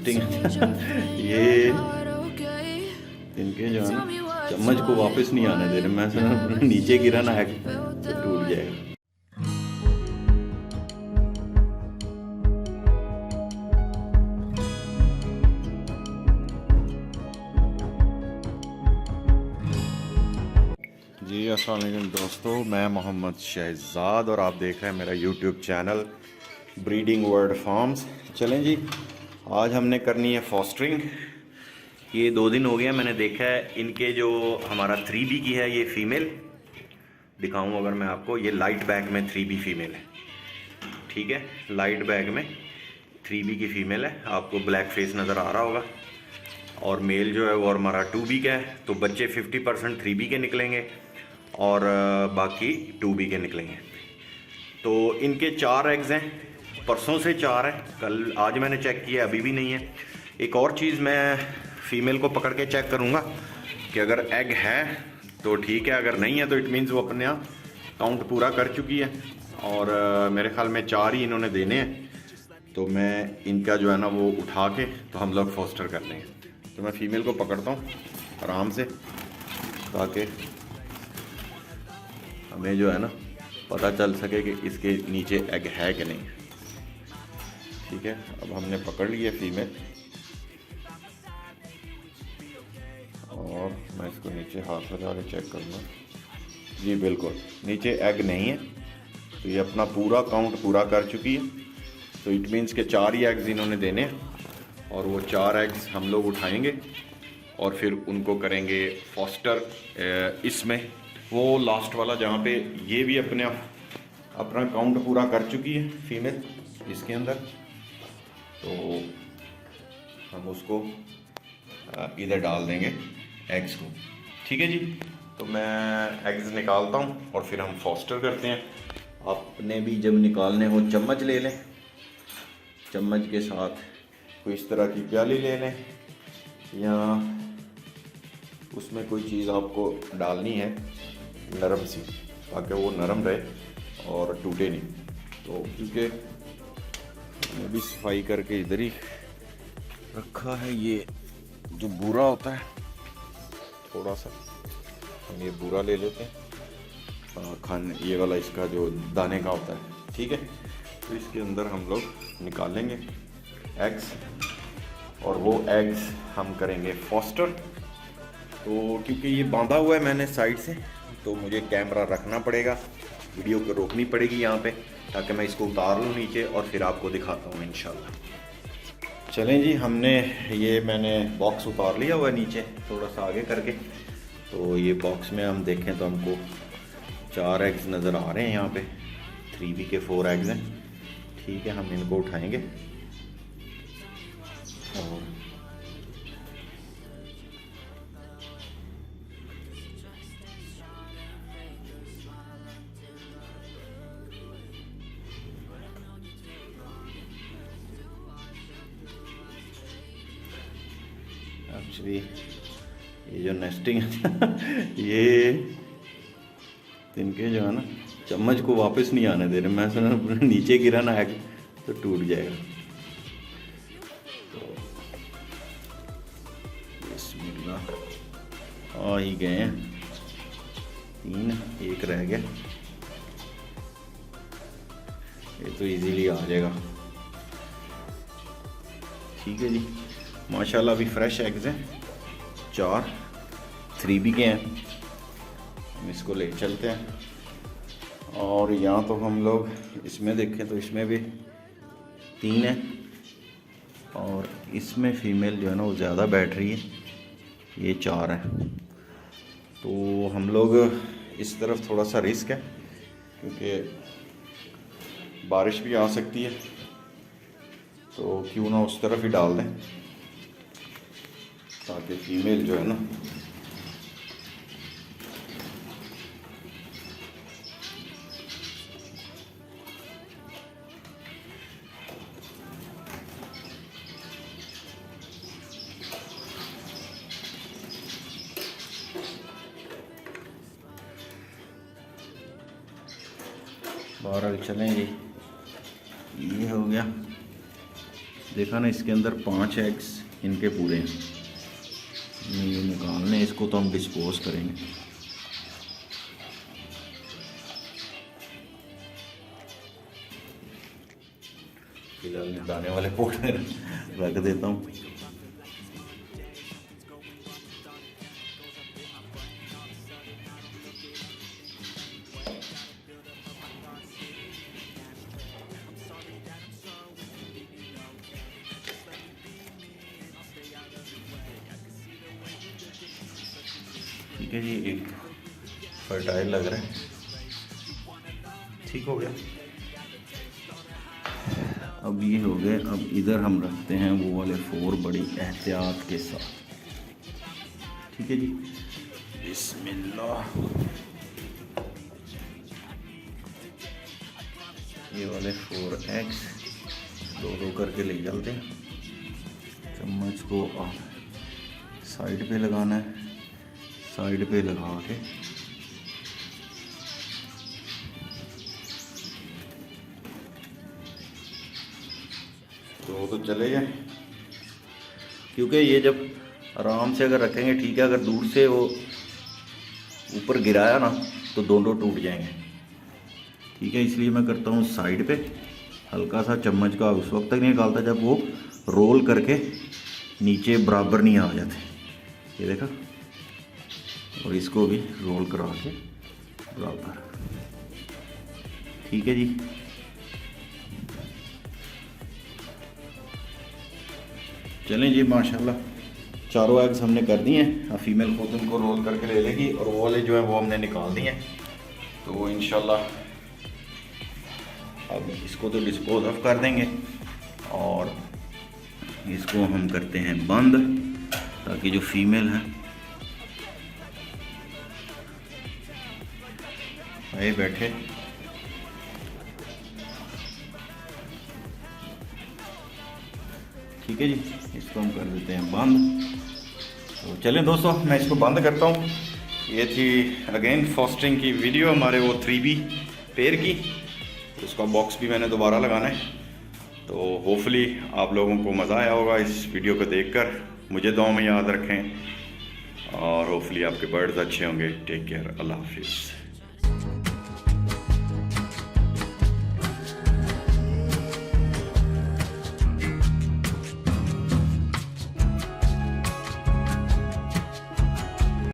Nesting ये इनके जो है ना चम्मच को वापस नहीं आने दे रहे। मैं सुना नीचे गिरा ना एग तो टूट जाएगा। जी अस्सलाम वालेकुम दोस्तों, मैं मोहम्मद शहजाद और आप देख रहे हैं मेरा YouTube channel breeding world farms. चलें जी, आज हमने करनी है फॉस्टरिंग। ये 2 दिन हो गया मैंने देखा है इनके जो हमारा 3B की है ये फीमेल दिखाऊं अगर मैं आपको, ये लाइट बैग में 3B फीमेल है। ठीक है, लाइट बैग में 3B की फीमेल है, आपको ब्लैक फेस नज़र आ रहा होगा। और मेल जो है वो हमारा 2B का है। तो बच्चे 50% 3B के निकलेंगे और बाकी 2B के निकलेंगे। तो इनके 4 एग्ज़ हैं, परसों से 4 है, कल आज मैंने चेक किया अभी भी नहीं है। एक और चीज़ मैं फ़ीमेल को पकड़ के चेक करूँगा कि अगर एग है तो ठीक है, अगर नहीं है तो इट मीन्स वो अपने यहाँ काउंट पूरा कर चुकी है। और मेरे ख्याल में 4 ही इन्होंने देने हैं। तो मैं इनका जो है ना वो उठा के तो हम लोग फोस्टर कर लेंगे। तो मैं फ़ीमेल को पकड़ता हूँ आराम से ताकि हमें जो है ना पता चल सके कि इसके नीचे एग है कि नहीं। ठीक है, अब हमने पकड़ लिया फीमेल और मैं इसको नीचे हाथ लगा के चेक करूँगा। जी बिल्कुल, नीचे एग नहीं है। तो ये अपना पूरा काउंट पूरा कर चुकी है। तो इट मीन्स के 4 ही एग्स इन्होंने देने हैं और वो 4 एग्स हम लोग उठाएंगे और फिर उनको करेंगे फॉस्टर। इसमें वो लास्ट वाला जहाँ पे ये भी अपना काउंट पूरा कर चुकी है फीमेल इसके अंदर, तो हम उसको इधर डाल देंगे एग्स को। ठीक है जी, तो मैं एग्स निकालता हूँ और फिर हम फॉस्टर करते हैं। आपने भी जब निकालने हो चम्मच ले लें, चम्मच के साथ कोई इस तरह की प्याली ले लें या उसमें कोई चीज़ आपको डालनी है नरम सी, ताकि वो नरम रहे और टूटे नहीं। तो क्योंकि मैं भी सफाई करके इधर ही रखा है, ये जो बूरा होता है थोड़ा सा हम ये बूरा ले लेते हैं खाने, ये वाला इसका जो दाने का होता है। ठीक है, तो इसके अंदर हम लोग निकालेंगे एग्स और वो एग्स हम करेंगे फॉस्टर। तो क्योंकि ये बांधा हुआ है मैंने साइड से, तो मुझे कैमरा रखना पड़ेगा, वीडियो को रोकनी पड़ेगी यहाँ पे, ताकि मैं इसको उतार लूँ नीचे और फिर आपको दिखाता हूँ इंशाल्लाह। चलें जी, मैंने बॉक्स उतार लिया हुआ है नीचे थोड़ा सा आगे करके। तो ये बॉक्स में हम देखें तो हमको 4 एग्स नज़र आ रहे हैं यहाँ पे, 3B के 4 एग्स हैं। ठीक है, हम इनको उठाएंगे और एक्चुअली ये जो नेस्टिंग है ये इनके जो है ना चम्मच को वापस नहीं आने दे रहे। मैं सुना नीचे गिरा ना एग तो टूट जाएगा। तो बिस्मिल्लाह, आ ही गए हैं 3, एक रह गया, ये तो इजीली आ जाएगा। ठीक है जी, माशाल्लाह अभी फ्रेश एग्स हैं, 4 3B के हैं। हम इसको ले चलते हैं और यहाँ तो हम लोग इसमें देखें तो इसमें भी 3 है और इसमें फीमेल जो है ना वो ज़्यादा बैठ रही है, ये 4 है। तो हम लोग इस तरफ थोड़ा सा रिस्क है क्योंकि बारिश भी आ सकती है, तो क्यों ना उस तरफ ही डाल दें ताकि फीमेल जो है ना बहरहाल। चलें जी, ये हो गया देखा ना, इसके अंदर 5 एग्स इनके पूरे हैं। ये निकालने, इसको तो हम डिस्पोज करेंगे। फिलहाल दाने वाले पोट में रख देता हूँ। ठीक है जी, एक फर्टाइल लग रहा है, ठीक हो गया। अब ये हो गए। अब इधर हम रखते हैं वो वाले 4 बड़ी एहतियात के साथ। ठीक है जी, बिस्मिल्लाह। ये वाले 4 एग्स 2-2 करके ले चलते हैं। चम्मच को साइड पे लगाना है, साइड पे लगा के तो चले जाए, क्योंकि ये जब आराम से अगर रखेंगे ठीक है, अगर दूर से वो ऊपर गिराया ना तो दोनों टूट जाएंगे। ठीक है, इसलिए मैं करता हूँ साइड पे हल्का सा चम्मच का उस वक्त तक नहीं निकालता जब वो रोल करके नीचे बराबर नहीं आ जाते। ये देखा, और इसको भी रोल करा के बराबर। ठीक है जी, चलें जी, माशाल्लाह चारों एग्स हमने कर दिए हैं। फीमेल खुद उनको रोल करके ले लेगी और वो वाले जो है वो हमने निकाल दिए हैं। तो इंशाल्लाह अब इसको तो डिस्पोज ऑफ कर देंगे और इसको हम करते हैं बंद, ताकि जो फीमेल है आए बैठे। ठीक है जी, इसको हम कर देते हैं बंद। तो चलें दोस्तों, मैं इसको बंद करता हूँ। ये थी अगेन फॉस्टरिंग की वीडियो हमारे वो 3B पेयर की। उसका बॉक्स भी मैंने दोबारा लगाना है। तो होपफुली आप लोगों को मज़ा आया होगा इस वीडियो को देखकर। मुझे दुआ में याद रखें और होपफुली आपके बर्ड्स अच्छे होंगे। टेक केयर, अल्लाह हाफिज़।